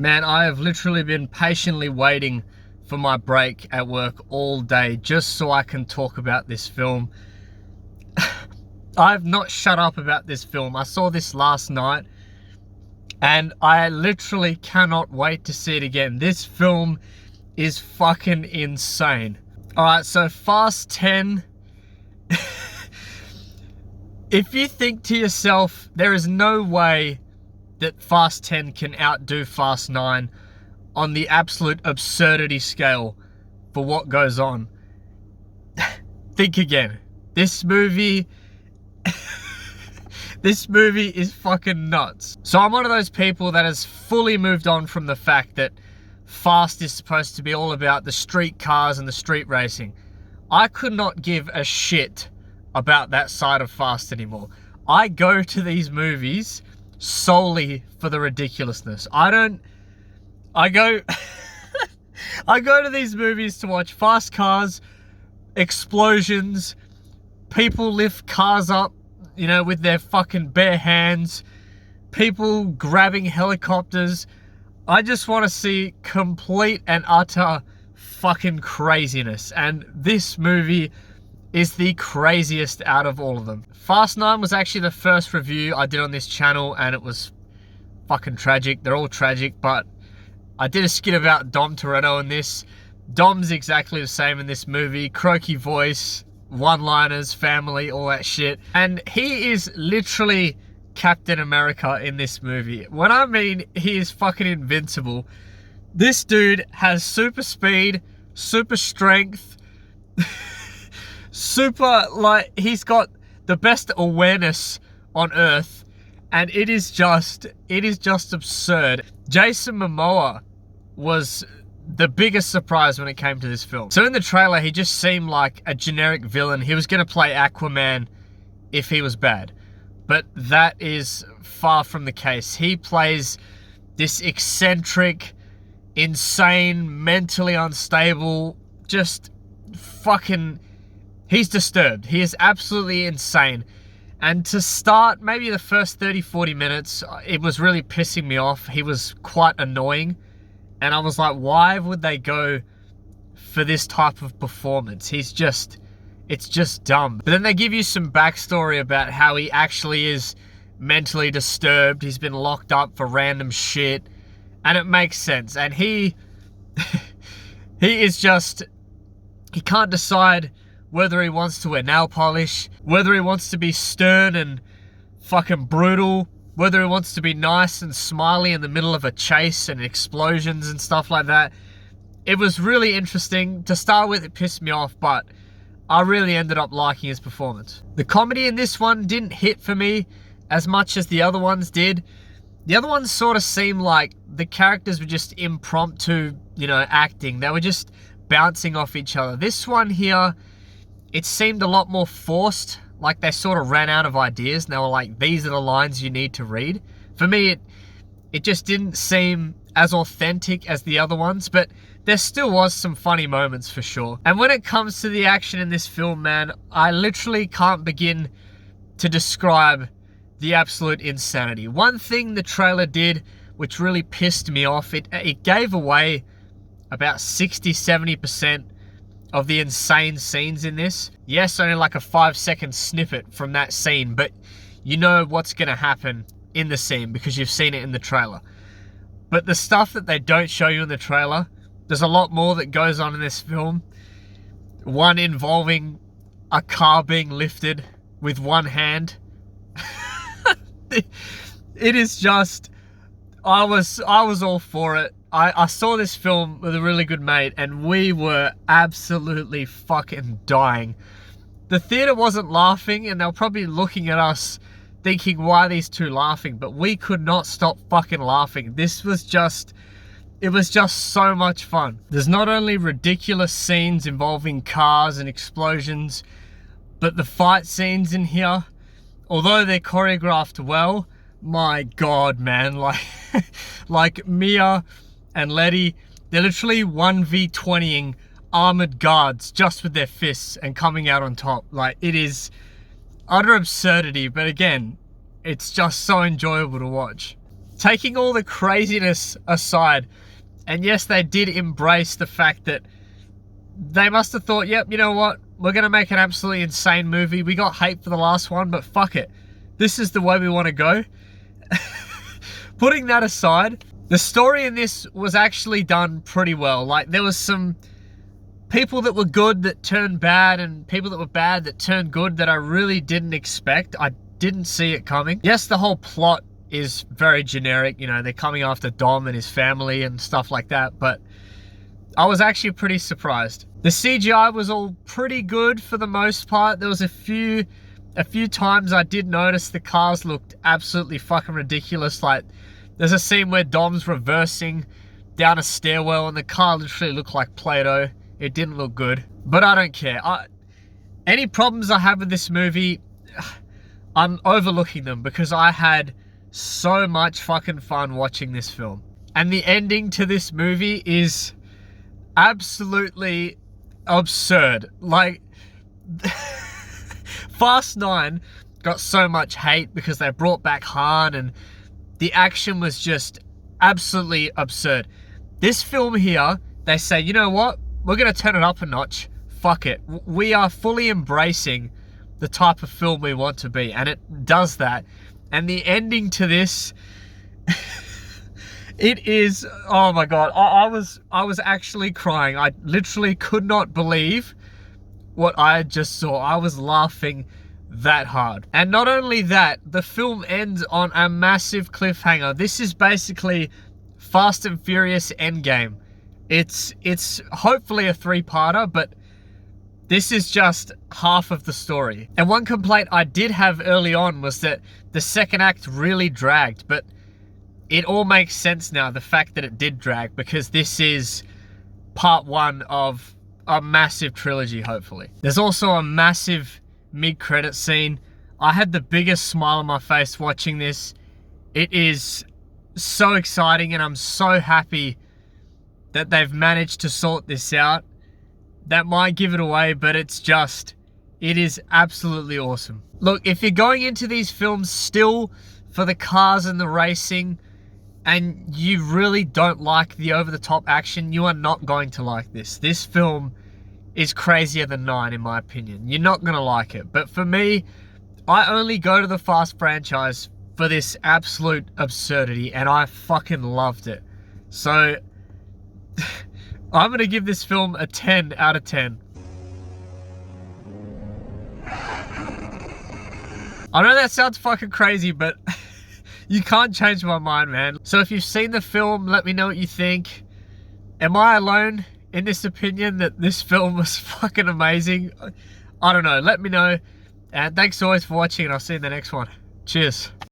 Man, I have literally been patiently waiting for my break at work all day just so I can talk about this film. I've not shut up about this film. I saw this last night and I literally cannot wait to see it again. This film is fucking insane. Alright, so Fast 10. If you think to yourself, there is no way that Fast 10 can outdo Fast 9 on the absolute absurdity scale for what goes on, think again. This movie is fucking nuts. So I'm one of those people that has fully moved on from the fact that Fast is supposed to be all about the street cars and the street racing. I could not give a shit about that side of Fast anymore. I go to these movies solely for the ridiculousness. I go to these movies to watch fast cars, explosions, people lift cars up, with their fucking bare hands, people grabbing helicopters. I just want to see complete and utter fucking craziness, and this movie is the craziest out of all of them. Fast 9 was actually the first review I did on this channel, and it was fucking tragic. They're all tragic, but I did a skit about Dom Toretto in this. Dom's exactly the same in this movie. Croaky voice, one-liners, family, all that shit. And he is literally Captain America in this movie. When I mean he is fucking invincible, this dude has super speed, super strength, he's got the best awareness on Earth, and it is just absurd. Jason Momoa was the biggest surprise when it came to this film. So in the trailer, he just seemed like a generic villain. He was going to play Aquaman if he was bad, but that is far from the case. He plays this eccentric, insane, mentally unstable, just fucking... He's disturbed. He is absolutely insane. And to start, maybe the first 30-40 minutes, it was really pissing me off. He was quite annoying. And I was like, why would they go for this type of performance? It's just dumb. But then they give you some backstory about how he actually is mentally disturbed. He's been locked up for random shit. And it makes sense. And he is just... He can't decide whether he wants to wear nail polish, whether he wants to be stern and fucking brutal, whether he wants to be nice and smiley in the middle of a chase and explosions and stuff like that. It was really interesting. To start with, it pissed me off, but I really ended up liking his performance. The comedy in this one didn't hit for me as much as the other ones did. The other ones sort of seemed like the characters were just impromptu, acting. They were just bouncing off each other. This one here, it seemed a lot more forced, like they sort of ran out of ideas and they were like, these are the lines you need to read. For me, it just didn't seem as authentic as the other ones, but there still was some funny moments for sure. And when it comes to the action in this film, man, I literally can't begin to describe the absolute insanity. One thing the trailer did, which really pissed me off, it gave away about 60-70% of the insane scenes in this. Yes, only like a 5-second snippet from that scene, but you know what's going to happen in the scene because you've seen it in the trailer. But the stuff that they don't show you in the trailer, there's a lot more that goes on in this film. One involving a car being lifted with one hand. It is just... I was all for it. I saw this film with a really good mate and we were absolutely fucking dying. The theater wasn't laughing and they were probably looking at us thinking, why are these two laughing? But we could not stop fucking laughing. It was just so much fun. There's not only ridiculous scenes involving cars and explosions, but the fight scenes in here, although they're choreographed well, my God, man, like Mia and Letty, they're literally 1v20ing armored guards just with their fists and coming out on top. Like, it is utter absurdity, but again, it's just so enjoyable to watch. taking all the craziness aside, and yes, they did embrace the fact that they must have thought, yep, you know what? We're going to make an absolutely insane movie. We got hate for the last one, but fuck it. This is the way we want to go. Putting that aside, the story in this was actually done pretty well. Like, there was some people that were good that turned bad, and people that were bad that turned good that I really didn't expect. I didn't see it coming. Yes, the whole plot is very generic. You know, they're coming after Dom and his family and stuff like that, but I was actually pretty surprised. The CGI was all pretty good for the most part. There was a few times I did notice the cars looked absolutely fucking ridiculous. Like, there's a scene where Dom's reversing down a stairwell and the car literally looked like Play-Doh. It didn't look good, but I don't care. Any problems I have with this movie, I'm overlooking them because I had so much fucking fun watching this film. And the ending to this movie is absolutely absurd. Like, Fast 9 got so much hate because they brought back Han and the action was just absolutely absurd. This film here, they say, you know what? We're going to turn it up a notch. Fuck it. We are fully embracing the type of film we want to be, and it does that. And the ending to this, it is, oh my God, I was actually crying. I literally could not believe what I just saw. I was laughing that hard. And not only that, the film ends on a massive cliffhanger. This is basically Fast and Furious Endgame. It's hopefully a 3-parter, but this is just half of the story. And one complaint I did have early on was that the second act really dragged, but it all makes sense now, the fact that it did drag, because this is part 1 of a massive trilogy, hopefully. There's also a massive mid-credit scene. I had the biggest smile on my face watching this. It is so exciting, and I'm so happy that they've managed to sort this out. That might give it away, but it is absolutely awesome. Look, if you're going into these films still for the cars and the racing, and you really don't like the over-the-top action, you are not going to like this. This film is crazier than 9, in my opinion. You're not going to like it. But for me, I only go to the Fast franchise for this absolute absurdity, and I fucking loved it. So, I'm going to give this film a 10 out of 10. I know that sounds fucking crazy, but you can't change my mind, man. So if you've seen the film, let me know what you think. Am I alone in this opinion that this film was fucking amazing? I don't know. Let me know. And thanks always for watching, and I'll see you in the next one. Cheers.